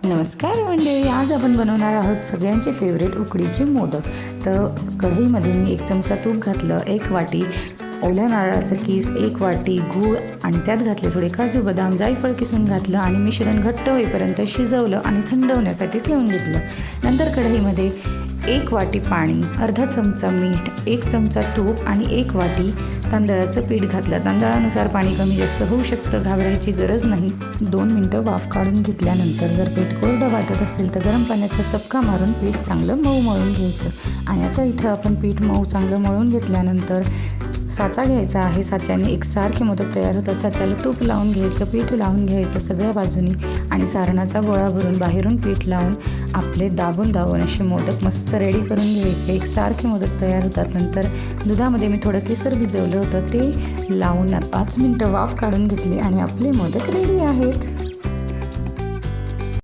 नमस्कार मंडळी, आज आपण बनवणार आहोत सगळ्यांचे फेवरेट उकडीचे मोदक। तर कढईमध्ये मी 1 चमचा तूप घातलं, 1 वाटी ओल्या नारळाचं कीस, 1 वाटी गूळ आणि त्यात घातले थोडे काजू बदाम, जायफळ किसून घातलं आणि मिश्रण घट्ट होईपर्यंत शिजवलं आणि थंड होण्यासाठी ठेवून घेतलं। नंतर कढईमध्ये 1 वाटी पाणी, अर्धा चमचा मीठ, 1 चमचा तूप आणि 1 वाटी तांदळाचं पीठ घातलं। तांदळानुसार पाणी कमी जास्त होऊ शकतं, घाबरायची गरज नाही। 2 मिनटं वाफ काढून घेतल्यानंतर जर पीठ कोरडं वाटत असेल तर गरम पाण्याचा चपका मारून पीठ चांगलं मऊ मळून घ्यायचं। आणि आता इथं आपण पीठ मऊ चांगलं मळून घेतल्यानंतर साचा घ्यायचा आहे। साच्याने एकसारखे मोदक तयार होतात। साच्याला तूप लावून घ्यायचं, पीठ लावून घ्यायचं सगळ्या बाजूनी आणि सारणाचा गोळा भरून बाहेरून पीठ लावून आपले दाबून असे मोदक मस्त रेडी करून घ्यायचे। एकसारखे मोदक तयार होतात। नंतर दुधामध्ये मी थोडं केसर भिजवलं होतं, ते लावून 5 मिनटं वाफ काढून घेतली आणि आपले मोदक रेडी आहेत।